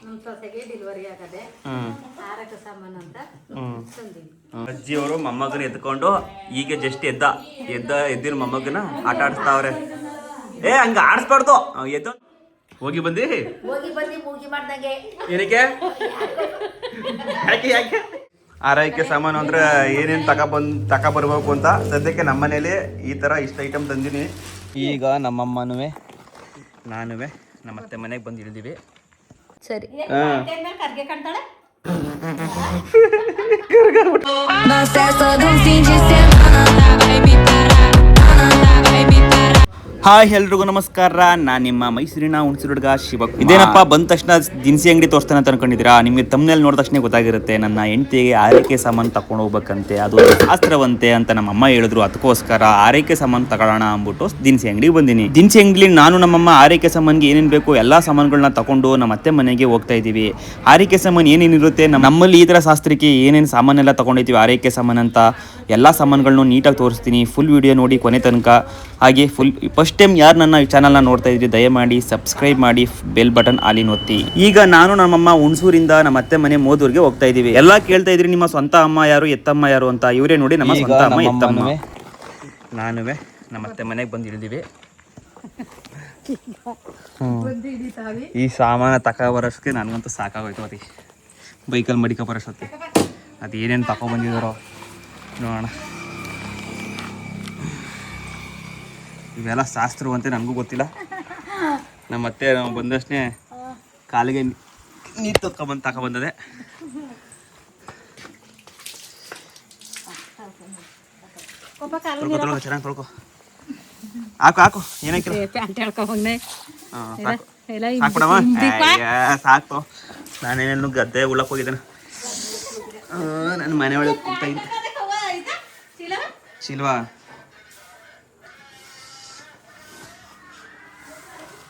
ನಮ್ಮ ಸೊಸೆಗೆ ಡೆಲಿವರಿ ಆಗದೆ ಆರಕ ಸಾಮಾನು ಅಂತ ತಂದಿವಿ. ಅಜ್ಜಿಯವರು ಮೊಮ್ಮಗನ ಎತ್ಕೊಂಡು ಈಗ ಜಸ್ಟ್ ಎದ್ದಿನ ಮೊಮ್ಮಗನ ಆಟ ಆಡಿಸ್ತಾವ್ರೆ. ಹಂಗ ಆಡಿಸ್ಬಾರ್ದು, ಎದ್ದು ಹೋಗಿ ಬಂದಿ ಮೂಗಿ ಮಾಡ್ದಂಗೆ. ಏನಕ್ಕೆ ಯಾಕೆ ಯಾಕೆ ಆರೈಕೆ ಸಾಮಾನು ಅಂದ್ರೆ ಏನೇನು ತಗೊಬರ್ಬೇಕು ಅಂತ ಸದ್ಯಕ್ಕೆ ನಮ್ಮ ಮನೇಲಿ ಈ ಥರ ಇಷ್ಟು ಐಟಮ್ ತಂದಿನಿ. ಈಗ ನಮ್ಮಮ್ಮನೂ ನಾನೂ ನಮ್ಮ ಅತ್ತೆ ಮನೆಗೆ ಬಂದು ಇಳಿದೀವಿ. ಸರಿ ಕರ್ಗೆ ಕಾಣ್ತಾಳೆ. ಹಾಯ್ ಎಲ್ರಿಗೂ ನಮಸ್ಕಾರ. ನಾನು ನಿಮ್ಮ ಮೈಸೂರಿನ ಹುಣಸೂರು ಹುಡುಗ ಶಿವ. ಇದೇನಪ್ಪ ಬಂದ ತಕ್ಷಣ ದಿನಸಿ ಅಂಗಡಿ ತೋರಿಸ್ತಾನೆ ಅಂತ ಅನ್ಕೊಂಡಿದ್ದೀರಾ? ನಿಮಗೆ ತಮ್ಮನೇಲಿ ನೋಡಿದ ತಕ್ಷಣ ಗೊತ್ತಾಗಿರುತ್ತೆ ನನ್ನ ಹೆಂಡತಿಗೆ ಆರೈಕೆ ಸಾಮಾನು ತಗೊಂಡು ಹೋಗ್ಬೇಕಂತೆ, ಅದು ಶಾಸ್ತ್ರವಂತೆ ಅಂತ ನಮ್ಮ ಅಮ್ಮ ಹೇಳಿದ್ರು. ಅದಕ್ಕೋಸ್ಕರ ಆರೈಕೆ ಸಾಮಾನು ತಗೊಳ್ಳೋಣ ಅಂದ್ಬಿಟ್ಟು ದಿನಸಿ ಅಂಗಡಿಗೆ ಬಂದಿನಿ. ದಿನಸಿ ಅಂಗಡಿ ನಾನು ನಮ್ಮಮ್ಮ ಆರೈಕೆ ಸಾಮಾನಿಗೆ ಏನೇನು ಬೇಕು ಎಲ್ಲ ಸಾಮಾನುಗಳನ್ನ ತಗೊಂಡು ನಮ್ಮ ಅತ್ತೆ ಮನೆಗೆ ಹೋಗ್ತಾ ಇದ್ದೀವಿ. ಆರೈಕೆ ಸಾಮಾನು ಏನೇನಿರುತ್ತೆ, ನಮ್ಮಲ್ಲಿ ಈ ಥರ ಶಾಸ್ತ್ರಕ್ಕೆ ಏನೇನು ಸಾಮಾನೆಲ್ಲ ತಗೊಂಡಿದ್ದೀವಿ ಆರೈಕೆ ಸಾಮಾನು ಅಂತ ಎಲ್ಲ ಸಾಮಾನುಗಳನ್ನು ನೀಟಾಗಿ ತೋರಿಸ್ತೀನಿ. ಫುಲ್ ವಿಡಿಯೋ ನೋಡಿ ಕೊನೆ ತನಕ. ಹಾಗೆ ಫಸ್ಟ್ ಟೈಮ್ ಯಾರು ನನ್ನ ಚಾನಲ್ನ ನೋಡ್ತಾ ಇದ್ರಿ ದಯಮಾಡಿ ಸಬ್ಸ್ಕ್ರೈಬ್ ಮಾಡಿ, ಬೆಲ್ ಬಟನ್ ಆಲಿನ ಒತ್ತಿ. ಈಗ ನಾನು ನಮ್ಮಮ್ಮ ಹುಣಸೂರಿಂದ ನಮ್ಮ ಅತ್ತೆ ಮನೆ ಮೋದೂರ್ಗೆ ಹೋಗ್ತಾ ಇದೀವಿ. ಎಲ್ಲ ಕೇಳ್ತಾ ಇದ್ರಿ ನಿಮ್ಮ ಸ್ವಂತ ಅಮ್ಮ ಯಾರು ಎತ್ತಮ್ಮ ಯಾರು ಅಂತ. ಇವರೇ ನೋಡಿ ನಮ್ಮ ಸ್ವಂತ ಅಮ್ಮ ಎತ್ತಮ್ಮ. ನಾನು ನಮ್ಮ ಅತ್ತೆ ಮನೆಗೆ ಬಂದು ಇಳಿದೀವಿ. ಈ ಸಾಮಾನು ತಗೊಬರೋಷ್ಟಕ್ಕೆ ನನಗಂತೂ ಸಾಕಾಗೋಯ್ತು. ಅದಕ್ಕೆ ಬೈಕಲ್ಲಿ ಮಡಿಕ ಬರೋಷ್ಟೊತ್ತಿಗೆ ಅದು ಏನೇನು ತಗೊಬಂದಿದ್ದಾರೋ ನೋಡೋಣ. ಇವೆಲ್ಲ ಶಾಸ್ತ್ರವಂತೆ ನನಗೂ ಗೊತ್ತಿಲ್ಲ. ನಮ್ಮ ಅತ್ತೆ ನಾವು ಬಂದಷ್ಟೇ ಕಾಲಿಗೆ ನೀರು ತಗೊಬಂದದೆ. ಚೆನ್ನಾಗಿ ತೊಳ್ಕೊ. ಹಾಕು ಏನಾಕಿಲ್ಲ ಸಾಕ್ಬಿಡಮ್ಮ. ಸಾಕು. ನಾನೇನು ಗದ್ದೆ ಉಳ್ಳಕ್ಕೆ ಹೋಗಿದ್ದೇನೆ. ನನ್ನ ಮನೆ ಒಳಗೆ ಕೂಗ್ತಾ ಇದ್ದೆ. ಶಿಲ್ವಾ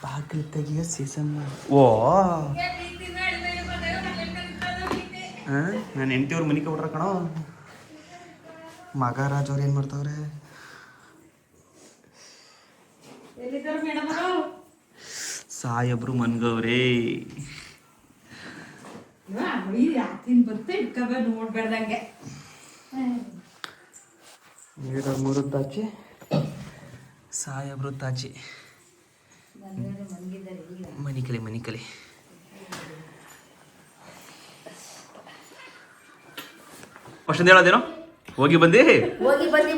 ಬಾಗಿಲು ತೆಗಿಯೋ ಸೀಸನ್. ಓ ನಾನು ಹೆಂಡತಿಯವ್ರ ಮನಿಗೆ ಬಿಡ್ರ ಕಣೋ. ಮಗಾರಾಜ್ ಅವ್ರು ಏನು ಮಾಡ್ತಾವ್ರೆ? ಸಾಯಬ್ರು ಮನ್ಗವ್ರೆ. ಮೂರು ತಾಚಿ ಸಾಯಬ್ರು ತಾಚಿ ಮನಿಕಲಿ ಅಷ್ಟೊಂದು ಹೇಳೋದೇನೋ. ಹೋಗಿ ಬಂದಿ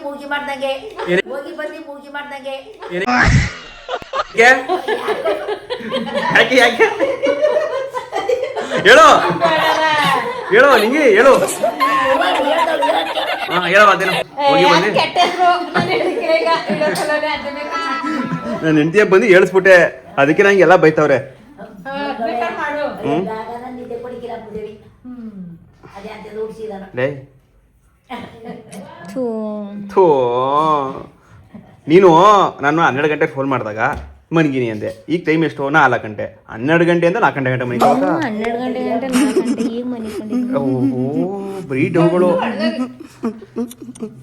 ಮೂಗಿ ಮಾಡ್ದಂಗೆ. ಯಾಕೆ ಹೇಳೋ ನಿಂಗೆ ಹೇಳು. ಹೇಳೋ ಅದೇನೋ. ಹೋಗಿ ಬಂದಿ ನನ್ನ ಹೆಂಡತಿಯ ಬಂದು ಹೇಳಿಸ್ಬಿಟ್ಟೆ. ಅದಕ್ಕೆ ನಂಗೆ ಎಲ್ಲ ಬೈತವ್ರೆ. ನೀನು ನಾನು 12 ಗಂಟೆಗೆ ಫೋನ್ ಮಾಡಿದಾಗ ಮನ್ಗಿನಿ ಅಂದೆ. ಈಗ ಟೈಮ್ ಎಷ್ಟು? 4 ಗಂಟೆ. 12 ಗಂಟೆ ಅಂತ 4 ಗಂಟೆ ಮನೆ. ಓಹೋ ಬರೀ ಡೌಗಳು.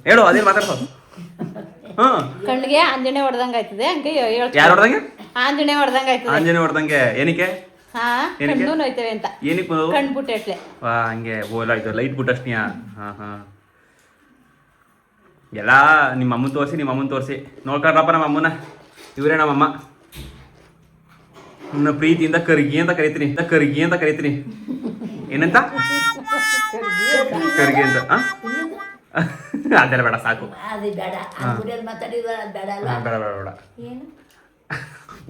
ಹೇಳು ಅದೇನು ಮಾತಾಡ್ಸೋದು. ಕಣ್ಣಿಗೆ ಆಂಜನೆ ಹೊಡೆದಂಗ ಆಯ್ತದೆ. ಯಾರು ಹೊಡೆದಂಗೆ? ಆಂಜನೆ ಹೊಡೆದಂಗ ಆಯ್ತದೆ. ಆಂಜನೆ ಹೊಡೆದಂಗೆ ಏನಕ್ಕೆ? ಕಣ್ಣು ನೋಯ್ತವೆ ಅಂತ. ಏನಕ್ಕೆ ಕಣ್ಬಿಟ್ಟೆ ಹಂಗೆ ಓಲಾಯ್ತು ಲೈಟ್ ಬಿಟ್ಟಷ್ಟಿಯಾ? ಎಲ್ಲ ನಿಮ್ಮ ಅಮ್ಮನ ತೋರಿಸಿ ನೋಡ್ಕೊಳ್ರಪ್ಪ. ನಮ್ಮ ಅಮ್ಮನ ಇವರೇ ನಮ್ಮಮ್ಮ. ನನ್ನ ಪ್ರೀತಿಯಿಂದ ಕರ್ಗಿ ಅಂತ ಕರಿತೀನಿ. ಏನಂತ ಕರ್ಗಿ ಅಂತ? ಅದೆಲ್ಲ ಬೇಡ, ಸಾಕು. ಬೇಡ.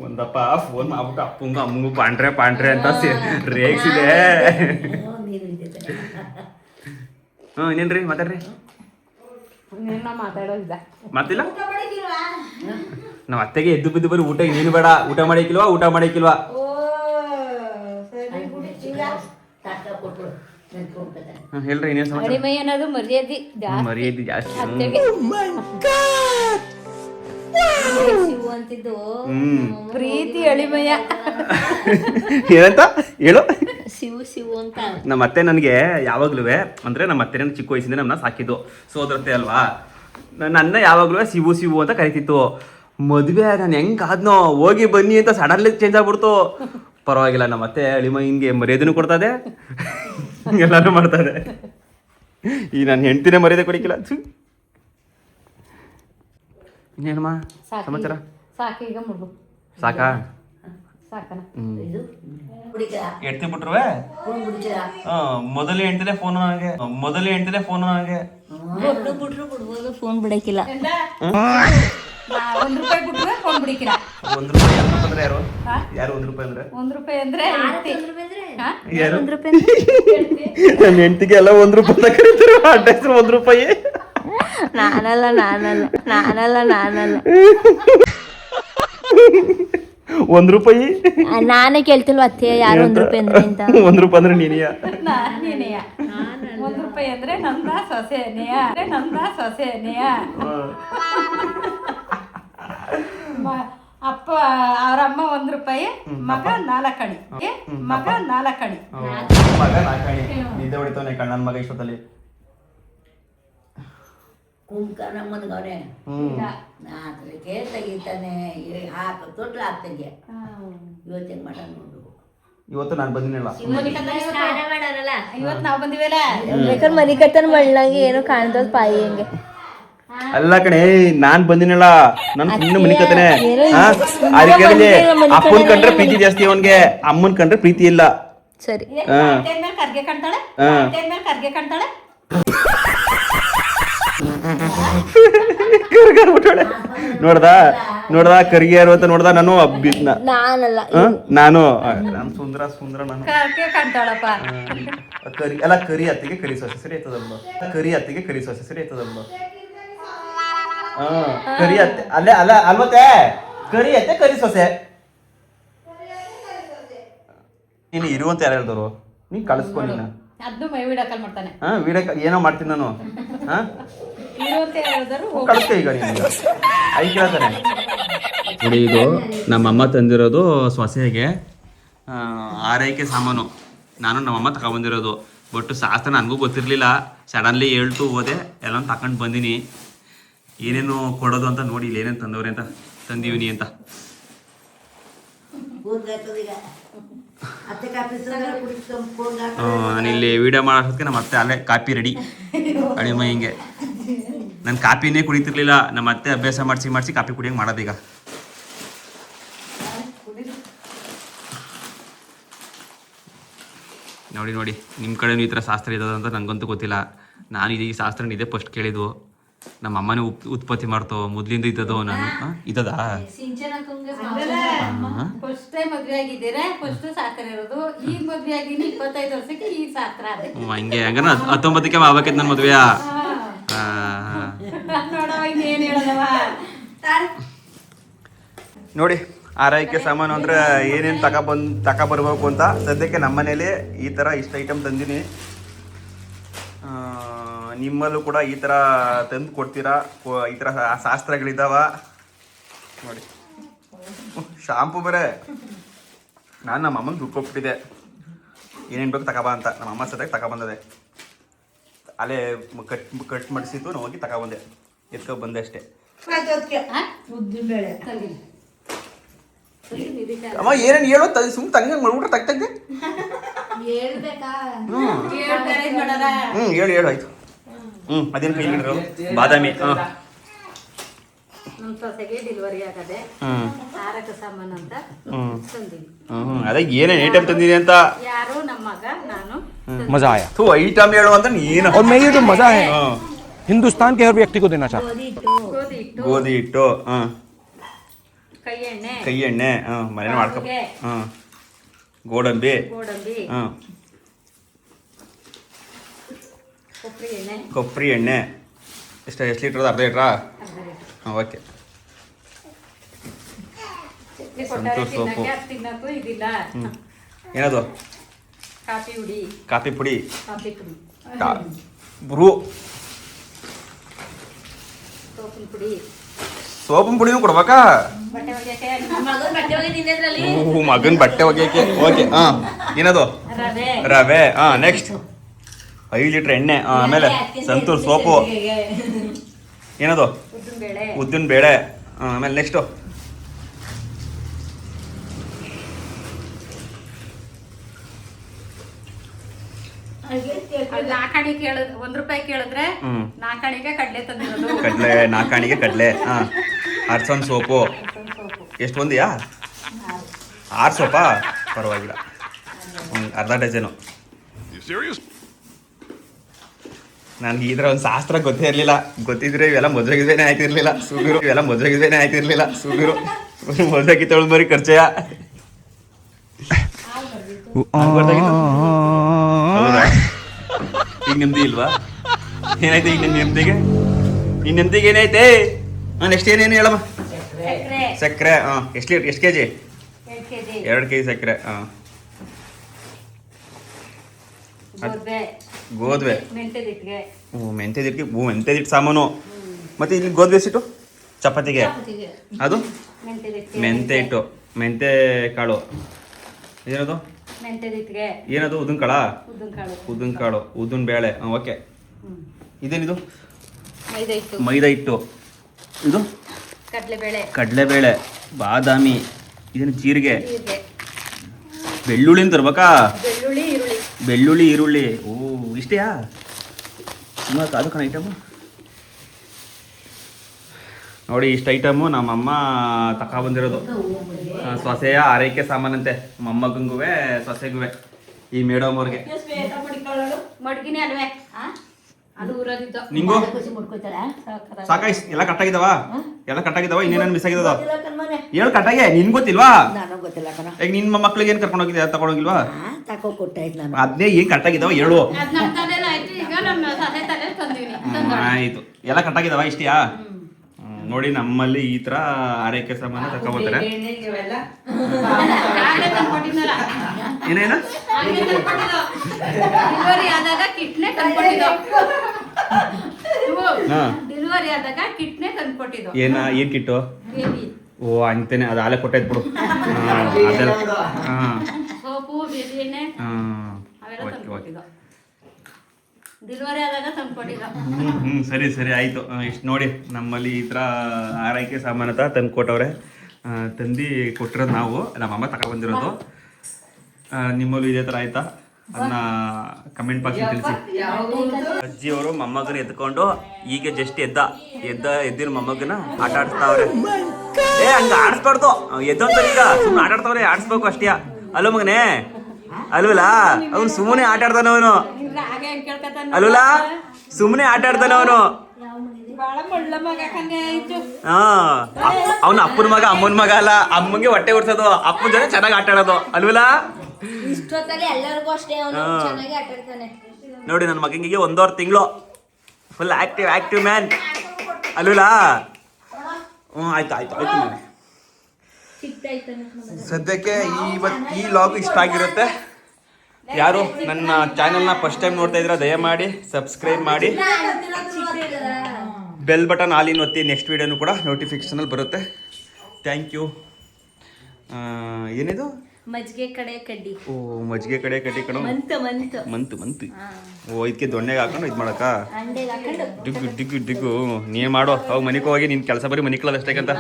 ಒಂದಪ್ಪ ಫೋನ್ ಮಾಡ್ಬಿಟ್ಟು ಅಪ್ಪಂಗೂ ಅಮ್ಮಂಗೂ ಪಾಂಡ್ರೆ ಅಂತ ರೇಗ್ಸಿದೆ. ಇನ್ನೇನ್ರಿ ಮಾತಾಡ್ರಿ. ಮಾತಿಲ್ಲ. ನಮ್ಮ ಅತ್ತೆಗೆ ಎದ್ದು ಬಿದ್ದು ಬರೀ ಊಟ ನೀನು ಬೇಡ. ಊಟ ಮಾಡಿಕ್ಕಿಲ್ವಾ? ಹೇಳ್ರಿ ಇನ್ನೇನು ಸಮಾಚಾರ? ಮರ್ಯಾದೆ ಜಾಸ್ತಿ. ಪ್ರೀತಿ ಅಳಿಮಯ. ಏನಂತ ಹೇಳು? ಶಿವು ಅಂತ. ನಮ್ಮ ಅತ್ತೆ ನನಗೆ ಯಾವಾಗ್ಲೂ ಅಂದ್ರೆ ನಮ್ಮ ಅತ್ತೆ ಚಿಕ್ಕ ವಯಸ್ಸಿಂದ ನಮ್ಮನ್ನ ಸಾಕಿದ್ದು, ಸೋದರತೆ ಅಲ್ವಾ. ನನ್ನ ಯಾವಾಗ್ಲೂ ಶಿವು ಅಂತ ಕರಿತಿತ್ತು. ಮದುವೆ ನಾನು ಹೆಂಗಾದ್ನೋ ಹೋಗಿ ಬನ್ನಿ ಅಂತ ಸಡನ್ಲಿ ಚೇಂಜ್ ಆಗ್ಬಿಡ್ತು. ಪರವಾಗಿಲ್ಲ, ನಮ್ಮ ಅತ್ತೆ ಅಳಿಮ ಹಿಂಗೆ ಮರ್ಯಾದೆನೂ ಕೊಡ್ತದೆ, ಎಲ್ಲಾನು ಮಾಡ್ತದೆ. ಈ ನನ್ನ ಹೆಂಡ್ತಿನೇ ಮರ್ಯಾದೆ ಕೊಡಿಕಿಲ್ಲ. ಇನ್ನೇನಮ್ಮ ಸಮಾಚಾರ? ಸಾಕೀಗ ಮುಗು ಸಾಕಾ? ಸಾಕನ ಹೆಂಡ್ತಿ ಬಿಟ್ರುವೆ ಮೊದಲು ಹೆಂಡ್ತಿನೇ ಫೋನ್ ನನಗೆ, ಬಿಡ್ಬೋದು, ಫೋನ್ ಬಿಡಕ್ಕಿಲ್ಲ. ₹1 ಬಿಟ್ರೆ ಫೋನ್ ಬಿಡಿಕಿಲ್ಲ. ₹1 ಅಂದ್ರೆ ಯಾರು ₹1 ಅಂದ್ರೆ? ₹1 ಅಂದ್ರೆ ಯಾರು? ನನ್ನ ಹೆಂಡ್ತಿಗೆ ಎಲ್ಲ ₹1 ಕರೀತಾರೆ, ಅಡ್ರೆಸ್ ₹1. ನಾನಲ್ಲ ₹1 ನಾನೇ ಕೇಳ್ತಿಲ್ವ ಅತ್ತೆ ಯಾರು ₹1 ಅಂದ್ರೆ ಅಂತ. ₹1 ಅಂದ್ರೆ ನೀನೆಯ? ನೀನೆಯ. ₹1 ಅಂದ್ರೆ ನನ್ನ ಸೊಸೆನೆಯ, ಅಪ್ಪ ಅವರಮ್ಮ ₹1, ಮಗ 4 ಅಣಿ. ಮಗ 4 ಅಣಿ. ನಿದ್ದೆ ಹೊಡಿತಾನೆ ಕಣ್ಣನ ಮಗ ಇಷ್ಟೊತ್ತಲ್ಲಿ. ಕುಂಕನಮ್ಮನ್ಗವನೆ ನಾಲ್ಕರಿಗೆ ತೆಗಿತಾನೆ, ಹಾಕ ತೊಟ್ಲು ಹಾಕ್ತಂಗೆ. ಇವತ್ತೇನು ಮಾಡ ನೋಡು. ಇವತ್ತು ನಾನು ಬಂದಿನಿಲ್ಲ. ಇವತ್ತು ನಾವು ಬಂದಿವಲ್ಲ, ಬೇಕಾದ್ರೆ ಮನಿ ಕಟ್ಟನ್ ಮಳ್ಳಂಗೆ ಏನೋ ಕಾಣ್ತದ ಪಾಯಿ ಹಂಗೆ. ಅಲ್ಲ ಕಣೆ, ನಾನ್ ಬಂದಿನಲ್ಲ, ನನ್ ಸುಮ್ಮನೆ ಮನಿ ಕತ್ತನೆ. ಅದಕ್ಕೆ ಅಪ್ಪನ್ ಕಂಡ್ರೆ ಪ್ರೀತಿ ಜಾಸ್ತಿ ಅವನ್ಗೆ, ಅಮ್ಮನ್ ಕಂಡ್ರೆ ಪ್ರೀತಿ ಇಲ್ಲ. ಸರಿ ಕರ್ಗೆ ಕಾಣ್ತಾಳೆ, ಕರ್ಗೆ ಕಾಣ್ತಾಳೆ. ನೋಡ್ದ ಕರಿಯಾರು ಅಂತ ನೋಡ್ದ. ನಾನು ನಾನಲ್ಲ, ನಾನು ಸುಂದರ ನಾನು ಕರ್ಗೆ ಕಾಣ್ತಾಳಪ್ಪ. ಕರಿ ಅಲ್ಲ, ಕರಿ ಅತ್ತಿಗೆ ಕರಿ ಸೊಸೆ ಸರಿ ಆಯ್ತದಲ್ವ? ಕರಿ ಅತ್ತಿಗೆ ಕರಿ ಸೊಸೆ ಸರಿ ಆಯ್ತದಲ್ವ? ಕರಿ ಅತ್ತೆ ಅಲ್ಲೇ ಅಲ್ಲ ಅಲ್ವತ್ತೆ, ಕರಿ ಅತ್ತೆ ಕರಿ ಸೊಸೆ. ನೀನು ಇರುವಂತ ಯಾರು ಹೇಳ್ದವ್ರು? ನೀನ್ ಕಳಿಸ್ಕೊಂಡು ಅದನ್ನು ವಿಡಿಯೋ ಕಾಲ್ ಮಾಡ್ತಾನೆ. ವಿಡಿಯೋ ಏನೋ ಮಾಡ್ತೀನಿ ನಾನು. ಕಳಿಸ್ಕ ಈಗ ನೀನು ಐ ಕೇಳ್ತಾನೆ ನೋಡಿ. ಇದು ನಮ್ಮಮ್ಮ ತಂದಿರೋದು ಸೊಸೆಗೆ ಆರೈಕೆ ಸಾಮಾನು. ನಾನು ನಮ್ಮಮ್ಮ ತಗೊಬಂದಿರೋದು. ಬಟ್ ಶಾಸ್ತ್ರ ನನಗೂ ಗೊತ್ತಿರಲಿಲ್ಲ, ಸಡನ್ಲಿ ಹೇಳ್ತು ಹೋದೆ, ಎಲ್ಲ ತಗೊಂಡು ಬಂದೀನಿ. ಏನೇನು ಕೊಡೋದು ಅಂತ ನೋಡಿ, ಇಲ್ಲಿ ಏನೇನು ತಂದವ್ರೆ ಅಂತ, ತಂದೀವಿನಿ ಅಂತ. ನಾನಿಲ್ಲಿ ವಿಡಿಯೋ ಮಾಡೋದಕ್ಕೆ ನಮ್ಮ ಅತ್ತೆ ಅಲ್ಲೇ ಕಾಪಿ ರೆಡಿ ಅಳಿಮ ಹಿಂಗೆ. ನಾನು ಕಾಪಿನೇ ಕುಡಿತಿರ್ಲಿಲ್ಲ, ನಮ್ಮ ಅತ್ತೆ ಅಭ್ಯಾಸ ಮಾಡಿಸಿ ಕಾಪಿ ಕುಡಿಯಂಗೆ ಮಾಡೋದೀಗ. ನೋಡಿ ನಿಮ್ಮ ಕಡೆನೂ ಈ ಥರ ಶಾಸ್ತ್ರ ಇರೋದು ಅಂತ ನನಗಂತೂ ಗೊತ್ತಿಲ್ಲ. ನಾನು ಈ ಶಾಸ್ತ್ರ ಇದೇ ಫಸ್ಟ್ ಕೇಳಿದ್ವು. ನಮ್ಮ ಅಮ್ಮನೇ ಉತ್ಪತ್ತಿ ಮಾಡ್ತೋ, ಮೊದ್ಲಿಂದ ಇದ್ದದೋ. ನಾನು ಇದ್ದದಾ ಫಸ್ಟ್ ಟೈಮ್ ಮದ್ವೆ ಆಗಿದ್ದೀರಾ, ಫಸ್ಟ್ ಶಾಸ್ತ್ರ ಇರೋದು. ಈಗ ಮದ್ವೆ ಆಗಿನಿ 25 ವರ್ಷಕ್ಕೆ ಈಗ ಶಾಸ್ತ್ರ ಅದೇ. ಹಂಗೆ ಹಂಗಾರ 19ಕ್ಕೆ ಆಗ್ಬೇಕೈತೆ ನನ್ನ ಮದ್ವೆಯ. ನೋಡಿ ಆರೈಕೆ ಸಾಮಾನು ಅಂದ್ರೆ ಏನೇನು ತಗೊಬರ್ಬೇಕು ಅಂತ. ಸದ್ಯಕ್ಕೆ ನಮ್ಮ ಮನೇಲಿ ಈ ಥರ ಇಷ್ಟು ಐಟಮ್ ತಂದಿನಿ. ನಿಮ್ಮಲ್ಲೂ ಕೂಡ ಈ ಥರ ತಂದು ಕೊಡ್ತೀರಾ? ಈ ಥರ ಶಾಸ್ತ್ರಗಳಿದ್ದಾವ ನೋಡಿ. ಶಾಂಪು ಬೇರೆ ನಾನು ನಮ್ಮ ಅಮ್ಮನ ದುಡ್ಡು ಕೊಟ್ಬಿಟ್ಟಿದ್ದೆ, ಏನೇನು ಬೇಕು ತಗೊಬಾ ಅಂತ. ನಮ್ಮ ಅಮ್ಮ ಸದ್ಯಕ್ಕೆ ತಗೊಬಂದದೆ, ಅಲ್ಲೇ ಕಟ್ ಮಾಡಿಸಿದ್ದು ನಾವು ಹೋಗಿ ತಗೊಬಂದೆ, ಎತ್ಕೊ ಬಂದೆ ಅಷ್ಟೇ. ಅಮ್ಮ ಏನೇನು ಹೇಳೋ ಸುಮ್ಮನೆ ತಂಗ ಮಾಡ್ಬಿಟ್ರೆ ತಗ್ತಂಗೆ. ಹೇಳು ಆಯ್ತು. ಅದೇನು ಕೈ ಹಿಡಿದ್ರು ಬಾದಾಮಿ. ನಮ್ಮ ಸೊಸೆಗೆ ಡೆಲಿವರಿ ಆಗದೆ ಆರಕ ಸಾಮಾನು ಅಂತ ತಂದಿವಿ. ಅದೇ ಏನೇನು ಐಟಮ್ ತಂದಿದೆ ಅಂತ. ಯಾರು ನಮ್ಮ ಮಗ ನಾನು. मजा आया। तो ಐಟಮ್ ಹೇಳು ಅಂತ ನೀನು. और मैं ये जो मजा है हिंदुस्तान के हर व्यक्ति को देना चाहता हूँ। ಗೋಧಿ ಹಿಟ್ಟು, ಕೈ ಎಣ್ಣೆ, ಮನೇಲಿ ಮಾಡ್ಕೊ. ಗೋಡಂಬಿ, ಕೊಬ್ಬರಿ ಎಣ್ಣೆ. ಎಷ್ಟು ಲೀಟ್ರದ? ಅರ್ಧ ಲೀಟ್ರಾ? ಓಕೆ. ಸಂತೂರ್ ಸೋಪು. ಏನದು? ಕಾಫಿ ಪುಡಿ. ಸೋಪಿನ ಪುಡಿನೂ ಕೊಡ್ಬೇಕಾ? ಮಗನ್ ಬಟ್ಟೆ ಒಗೆಯಕ್ಕೆ. ಓಕೆ. ಏನದು? ರವೆ. ನೆಕ್ಸ್ಟ್ 5 ಲೀಟ್ರ್ ಎಣ್ಣೆ. ಆಮೇಲೆ ಸಂತೂರ್ ಸೋಪು. ಏನದು? ಉದ್ದಿನ ಬೇಳೆ. ಆಮೇಲೆ ನೆಕ್ಸ್ಟು ಅಲ್ಲಿ 4 ಆಣೆ ಕೇಳಿದ್ರೆ 1 ರೂಪಾಯಿ ಕೇಳಿದ್ರೆ 4 ಆಣೆಗೆ ಕಡಲೆ ತಂದಿರೋದು. ಕಡಲೆ 4 ಆಣೆಗೆ ಕಡಲೆ. ಹಾಂ, ಅರ್ಸನ್ ಸೋಪು ಎಷ್ಟು ಒಂದಿಯಾ? 6 ಸೋಪಾ? ಪರವಾಗಿಲ್ಲ, ಅರ್ಧ ಡಜನು. ನನಗೆ ಈ ಥರ ಒಂದು ಶಾಸ್ತ್ರ ಗೊತ್ತೇ ಇರಲಿಲ್ಲ. ಗೊತ್ತಿದ್ರೆ ಇವೆಲ್ಲ ಮದುವೆಗಿದ್ವೇನೆ ಆಯ್ತಿರ್ಲಿಲ್ಲ ಸುಗಿರು. ಸುಗಿರು ಮದುವೆಗೆ ತೊಳೆದು ಬರೀ ಖರ್ಚೆಯ. ಈಗ ನೆಮ್ಮದಿ ಇಲ್ವಾ? ಏನಾಯ್ತು ಈಗ ನೆಮ್ಮದಿಗೆ? ನಿನ್ನ ನೆಮ್ಮದಿಗೆ ಏನೈತೆ? ಎಷ್ಟು ಏನೇನು ಹೇಳಮ್ಮ. ಸಕ್ಕರೆ ಎಷ್ಟು ಕೆಜಿ? 2 ಕೆಜಿ ಸಕ್ಕರೆ. ಗೋಧುವೆ, ಮೆಂತ್ಯದಿಟ್ಟು ಸಾಮಾನು. ಮತ್ತೆ ಇಲ್ಲಿ ಗೋಧುವೆ ಸಿಟ್ಟು ಚಪಾತಿಗೆ ಅದು ಮೆಂತ್ಯ ಹಿಟ್ಟು, ಮೆಂತ್ಯ ಕಾಳು. ಏನದು? ಏನದು? ಉದ್ದಿನ ಕಾಳು, ಉದ್ದಿನ ಬೇಳೆ. ಓಕೆ. ಇದೇನಿದು? ಮೈದಾ ಹಿಟ್ಟು. ಇದು ಕಡಲೆಬೇಳೆ, ಬಾದಾಮಿ. ಇದೇನು? ಜೀರಿಗೆ, ಬೆಳ್ಳುಳ್ಳಿ ಅಂತ ತರ್ಬೇಕಾ? ಬೆಳ್ಳುಳ್ಳಿ, ಈರುಳ್ಳಿ. ಓ, ಇಷ್ಟೇಯಾ? ಅದು ಕಣ ಐಟಮು ನೋಡಿ. ಇಷ್ಟು ಐಟಮು ನಮ್ಮಮ್ಮ ತಗೊಬಂದಿರೋದು. ಸೊಸೆಯ ಆರೈಕೆ ಸಾಮಾನಂತೆ. ಮೊಮ್ಮಗಂಗುವೆ ಸೊಸೆಗುವೆ, ಈ ಮೇಡಮ್ ಅವ್ರಿಗೆ. ಮಡ್ಗಿನೇ ಅಲ್ವೇ ಅದು ಊರದಿದ್ದು. ನಿಂಗು ಸಾಕಾಯ್? ಎಲ್ಲ ಕಟ್ಟಾಗಿದ್ದಾವ? ಇನ್ನೇನೇನು ಮಿಸ್ ಆಗಿದಾವ? ಹೇಳು ಕಟ್ಟಾಗೆ. ನಿನ್ ಗೊತ್ತಿಲ್ವಾ? ಈಗ ನಿನ್ನ ಮಕ್ಳಿಗೆ ಏನು ಕರ್ಕೊಂಡು ಹೋಗಿದ್ಯಾ? ತಗೊಂಡೋಗಿಲ್ವಾ? ಅದೇ ಏನ್ ಕಟ್ಟಾಗಿದ್ದಾವ ಹೇಳು. ಆಯ್ತು, ಎಲ್ಲ ಕಟ್ಟಾಗಿದ್ದಾವ? ಇಷ್ಟೆಯಾ? ನೋಡಿ, ನಮ್ಮಲ್ಲಿ ಈ ತರ ಆರೈಕೆ ಸಾಮಾನು ತಗೊಂಡ್ಬರ್ತಾರೆ. ಏನೇನು? ಏನ್ ಕಿಟ್ಟು? ಓ, ಅಂತೇನೆ. ಅದು ಆಲೆ ಕೊಟ್ಟೈತ್ ಬಿಡು. ಅದೆಲ್ಲ ಸರಿ ಆಯ್ತು. ಇಷ್ಟು ನೋಡಿ, ನಮ್ಮಲ್ಲಿ ಈ ತರ ಆರೈಕೆ ಸಾಮಾನತ ತಂದು ಕೊಟ್ಟವ್ರೆ. ತಂದು ಕೊಟ್ಟಿರೋದು ನಾವು, ನಮ್ಮಮ್ಮ ತಗೊಬಂದಿರೋದು. ನಿಮ್ಮಲ್ಲೂ ಇದೇ ತರ ಆಯ್ತಾ? ಅದನ್ನ ಕಮೆಂಟ್ ಬಾಕ್ಸ್ ತಿಳಿಸಿ. ಅಜ್ಜಿಯವರು ಮೊಮ್ಮಗನ ಎತ್ಕೊಂಡು ಈಗ ಜಸ್ಟ್ ಎದ್ದಿನ ಮೊಮ್ಮಗನ ಆಟ ಆಡಿಸ್ತಾವ್ರೆ. ಹಂಗ ಆಡಿಸ್ಬಾರ್ದು, ಎದ್ದಂತ ಈಗ ಸುಮ್ಮನೆ ಆಟ ಆಡ್ತಾವ್ರೆ. ಆಡಿಸ್ಬೇಕು ಅಷ್ಟೇ ಅಲ್ಲೋ ಮಗನೇ? ಅಲ್ವಲ್ಲ, ಅವ್ನು ಸುಮ್ಮನೆ ಆಟ ಆಡ್ತಾನ. ಅವನು ಅಲ್ವಲ್ಲ, ಸುಮ್ಮನೆ ಆಟ ಆಡ್ತಾನೆ ಅವನು. ಅವನು ಅಪ್ಪನ ಮಗ, ಅಮ್ಮನ ಮಗ ಅಲ್ಲ. ಅಮ್ಮಂಗೆ ಹೊಟ್ಟೆ ಉರ್ಸೋದು, ಅಪ್ಪನ ಜೊತೆ ಚೆನ್ನಾಗಿ ಆಟ ಆಡೋದು. ಅಲ್ವಲ್ಲ? ನೋಡಿ, ನನ್ನ ಮಗನಿಗೆ 1.5 ತಿಂಗಳು. Full active man. ಅಲ್ವಲ್ಲ? ಆಯ್ತು. ಸದ್ಯಕ್ಕೆ ಈ ಲಾಗ್ ಇಷ್ಟ ಆಗಿರುತ್ತೆ. ಯಾರು ನನ್ನ ಚಾನೆಲ್ನ ಫಸ್ಟ್ ಟೈಮ್ ನೋಡ್ತಾ ಇದ್ರೆ ದಯಮಾಡಿ ಸಬ್ಸ್ಕ್ರೈಬ್ ಮಾಡಿ, ಬೆಲ್ ಬಟನ್ ಆಲಿನ್ ಒತ್ತಿ. ನೆಕ್ಸ್ಟ್ ವಿಡಿಯೋನು ಕೂಡ ನೋಟಿಫಿಕೇಶನಲ್ಲಿ ಬರುತ್ತೆ. Thank you. ಏನಿದು? ಮಜ್ಜಿಗೆ ಕಡೆ ಕಡ್ಡಿ. ಓ, ಮಜ್ಜಿಗೆ ಕಡೆ ಕಡ್ಡಿ ಕಣೋ. ಮಂತು. ಓ, ಇದಕ್ಕೆ ದೊಣ್ಣೆಗೆ ಹಾಕೊಂಡು ಇದು ಮಾಡಕ್ಕ? ಡಿಗ್ಗು ನೀನು ಮಾಡೋ. ಅವಾಗ ಮನೆಗೆ ಹೋಗಿ ನಿನ್ನ ಕೆಲಸ ಬರೀ ಮನೆ ಕಳೋದಷ್ಟೇ ಅಂತ.